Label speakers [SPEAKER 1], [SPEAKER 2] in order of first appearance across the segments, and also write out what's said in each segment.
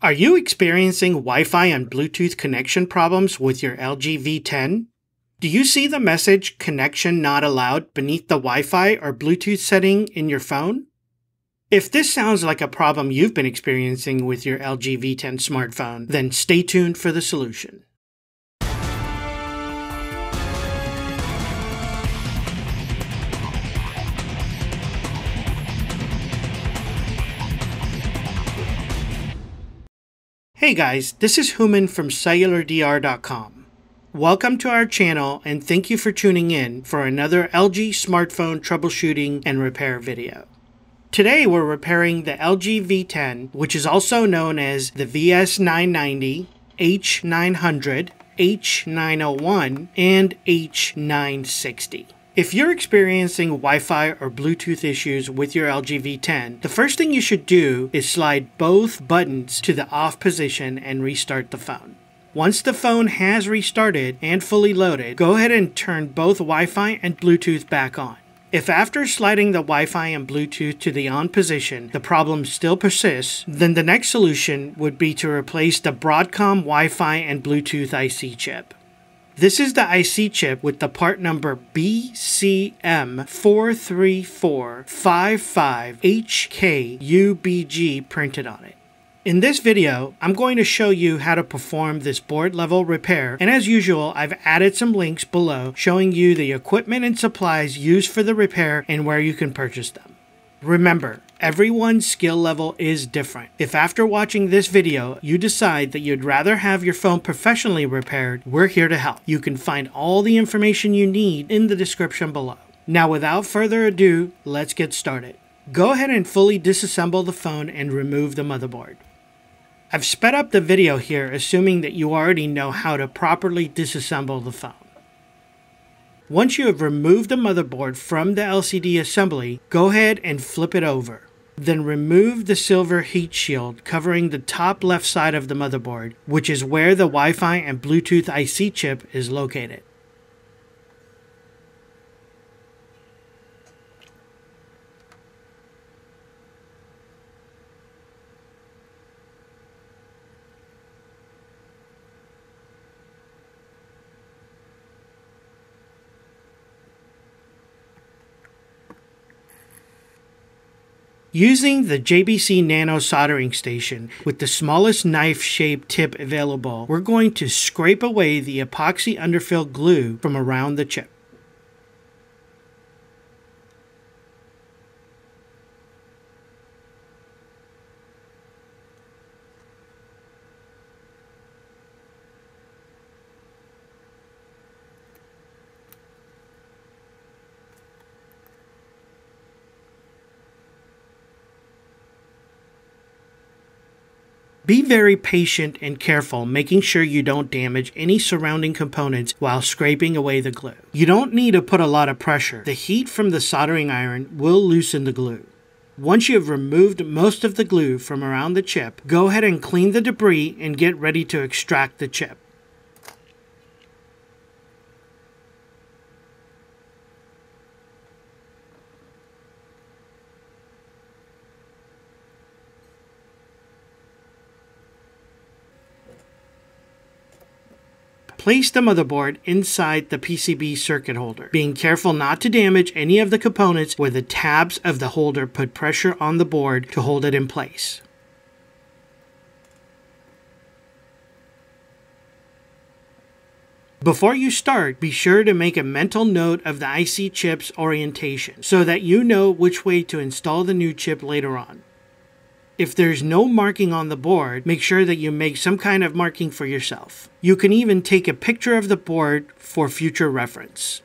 [SPEAKER 1] Are you experiencing Wi-Fi and Bluetooth connection problems with your LG V10? Do you see the message "Connection not allowed" beneath the Wi-Fi or Bluetooth setting in your phone? If this sounds like a problem you've been experiencing with your LG V10 smartphone, then stay tuned for the solution. Hey guys, this is Human from cellulardr.com. Welcome to our channel and thank you for tuning in for another LG smartphone troubleshooting and repair video. Today we're repairing the LG V10, which is also known as the VS990, H900, H901, and H960. If you're experiencing Wi-Fi or Bluetooth issues with your LG V10, the first thing you should do is slide both buttons to the off position and restart the phone. Once the phone has restarted and fully loaded, go ahead and turn both Wi-Fi and Bluetooth back on. If after sliding the Wi-Fi and Bluetooth to the on position, the problem still persists, then the next solution would be to replace the Broadcom Wi-Fi and Bluetooth IC chip. This is the IC chip with the part number BCM43455HKUBG printed on it. In this video, I'm going to show you how to perform this board level repair, and as usual, I've added some links below showing you the equipment and supplies used for the repair and where you can purchase them. Remember, everyone's skill level is different. If after watching this video, you decide that you'd rather have your phone professionally repaired, we're here to help. You can find all the information you need in the description below. Now without further ado, let's get started. Go ahead and fully disassemble the phone and remove the motherboard. I've sped up the video here assuming that you already know how to properly disassemble the phone. Once you have removed the motherboard from the LCD assembly, go ahead and flip it over. Then remove the silver heat shield covering the top left side of the motherboard, which is where the Wi-Fi and Bluetooth IC chip is located. Using the JBC Nano soldering station with the smallest knife-shaped tip available, we're going to scrape away the epoxy underfill glue from around the chip. Be very patient and careful, making sure you don't damage any surrounding components while scraping away the glue. You don't need to put a lot of pressure. The heat from the soldering iron will loosen the glue. Once you have removed most of the glue from around the chip, go ahead and clean the debris and get ready to extract the chip. Place the motherboard inside the PCB circuit holder, being careful not to damage any of the components where the tabs of the holder put pressure on the board to hold it in place. Before you start, be sure to make a mental note of the IC chip's orientation so that you know which way to install the new chip later on. If there's no marking on the board, make sure that you make some kind of marking for yourself. You can even take a picture of the board for future reference.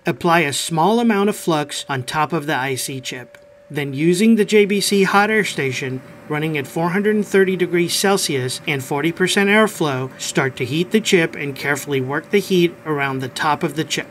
[SPEAKER 1] Apply a small amount of flux on top of the IC chip. Then using the JBC hot air station, running at 430 degrees Celsius and 40% airflow, start to heat the chip and carefully work the heat around the top of the chip.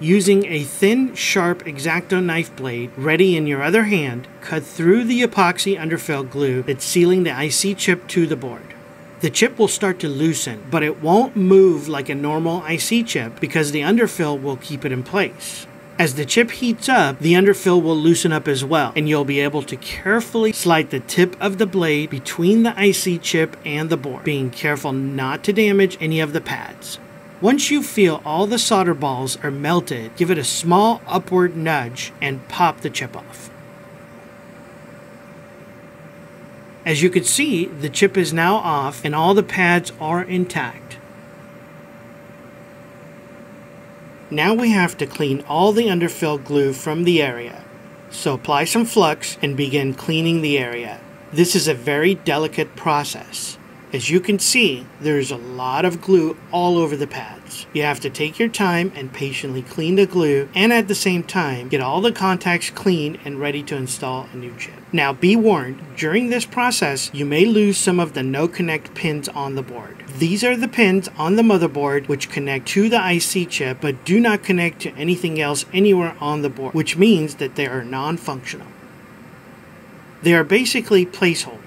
[SPEAKER 1] Using a thin, sharp X-Acto knife blade ready in your other hand, cut through the epoxy underfill glue that's sealing the IC chip to the board. The chip will start to loosen, but it won't move like a normal IC chip because the underfill will keep it in place. As the chip heats up, the underfill will loosen up as well, and you'll be able to carefully slide the tip of the blade between the IC chip and the board, being careful not to damage any of the pads. Once you feel all the solder balls are melted, give it a small upward nudge and pop the chip off. As you can see, the chip is now off and all the pads are intact. Now we have to clean all the underfill glue from the area. So apply some flux and begin cleaning the area. This is a very delicate process. As you can see, there's a lot of glue all over the pads. You have to take your time and patiently clean the glue, and at the same time, get all the contacts clean and ready to install a new chip. Now be warned, during this process, you may lose some of the no connect pins on the board. These are the pins on the motherboard which connect to the IC chip but do not connect to anything else anywhere on the board, which means that they are non-functional. They are basically placeholders.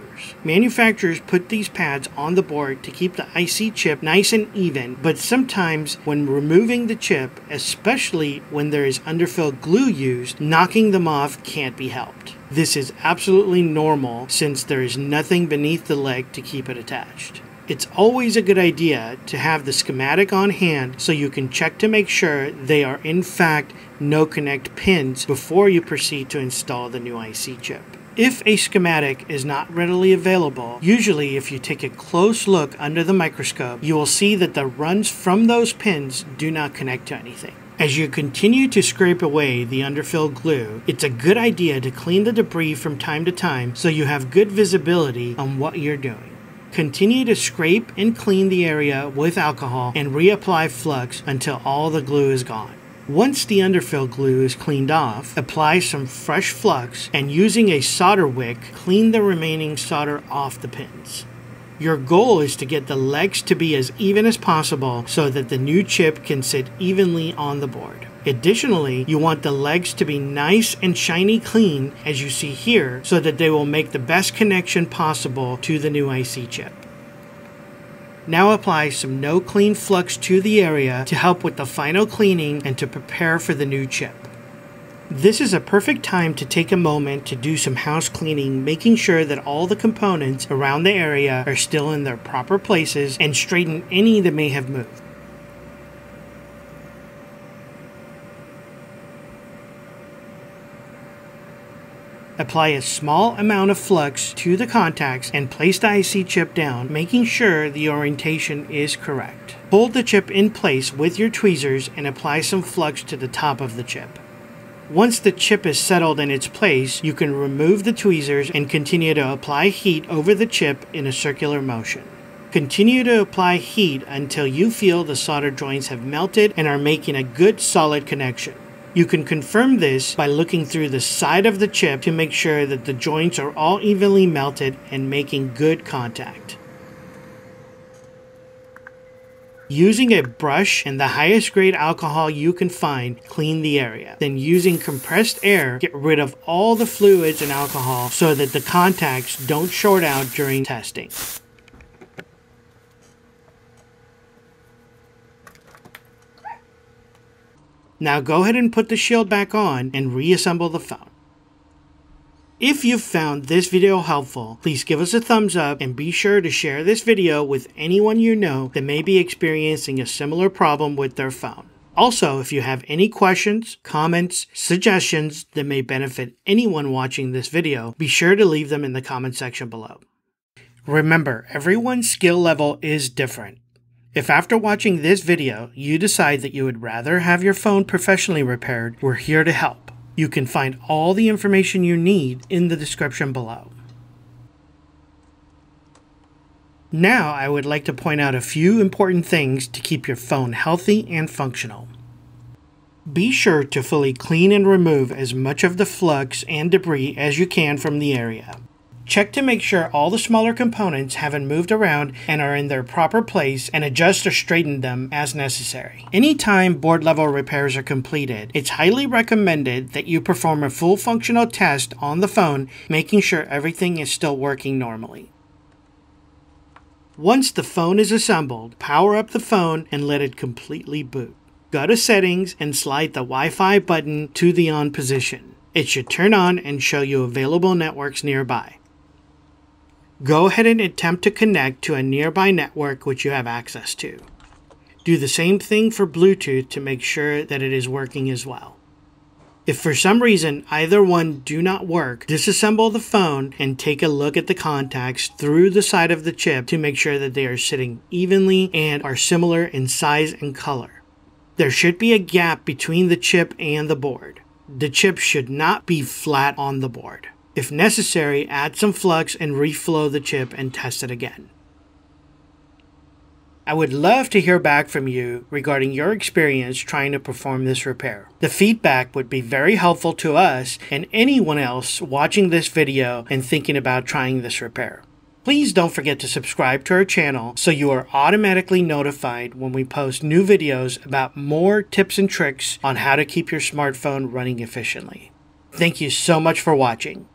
[SPEAKER 1] Manufacturers put these pads on the board to keep the IC chip nice and even, but sometimes when removing the chip, especially when there is underfill glue used, knocking them off can't be helped. This is absolutely normal since there is nothing beneath the leg to keep it attached. It's always a good idea to have the schematic on hand so you can check to make sure they are in fact no connect pins before you proceed to install the new IC chip. If a schematic is not readily available, usually if you take a close look under the microscope, you will see that the runs from those pins do not connect to anything. As you continue to scrape away the underfill glue, it's a good idea to clean the debris from time to time so you have good visibility on what you're doing. Continue to scrape and clean the area with alcohol and reapply flux until all the glue is gone. Once the underfill glue is cleaned off, apply some fresh flux and using a solder wick, clean the remaining solder off the pins. Your goal is to get the legs to be as even as possible so that the new chip can sit evenly on the board. Additionally, you want the legs to be nice and shiny clean as you see here so that they will make the best connection possible to the new IC chip. Now apply some no clean flux to the area to help with the final cleaning and to prepare for the new chip. This is a perfect time to take a moment to do some house cleaning, making sure that all the components around the area are still in their proper places and straighten any that may have moved. Apply a small amount of flux to the contacts and place the IC chip down, making sure the orientation is correct. Hold the chip in place with your tweezers and apply some flux to the top of the chip. Once the chip is settled in its place, you can remove the tweezers and continue to apply heat over the chip in a circular motion. Continue to apply heat until you feel the solder joints have melted and are making a good solid connection. You can confirm this by looking through the side of the chip to make sure that the joints are all evenly melted and making good contact. Using a brush and the highest grade alcohol you can find, clean the area. Then using compressed air, get rid of all the fluids and alcohol so that the contacts don't short out during testing. Now go ahead and put the shield back on and reassemble the phone. If you've found this video helpful, please give us a thumbs up and be sure to share this video with anyone you know that may be experiencing a similar problem with their phone. Also, if you have any questions, comments, suggestions that may benefit anyone watching this video, be sure to leave them in the comment section below. Remember, everyone's skill level is different. If after watching this video, you decide that you would rather have your phone professionally repaired, we're here to help. You can find all the information you need in the description below. Now, I would like to point out a few important things to keep your phone healthy and functional. Be sure to fully clean and remove as much of the flux and debris as you can from the area. Check to make sure all the smaller components haven't moved around and are in their proper place, and adjust or straighten them as necessary. Anytime board level repairs are completed, it's highly recommended that you perform a full functional test on the phone, making sure everything is still working normally. Once the phone is assembled, power up the phone and let it completely boot. Go to Settings and slide the Wi-Fi button to the on position. It should turn on and show you available networks nearby. Go ahead and attempt to connect to a nearby network which you have access to. Do the same thing for Bluetooth to make sure that it is working as well. If for some reason either one do not work, disassemble the phone and take a look at the contacts through the side of the chip to make sure that they are sitting evenly and are similar in size and color. There should be a gap between the chip and the board. The chip should not be flat on the board. If necessary, add some flux and reflow the chip and test it again. I would love to hear back from you regarding your experience trying to perform this repair. The feedback would be very helpful to us and anyone else watching this video and thinking about trying this repair. Please don't forget to subscribe to our channel so you are automatically notified when we post new videos about more tips and tricks on how to keep your smartphone running efficiently. Thank you so much for watching.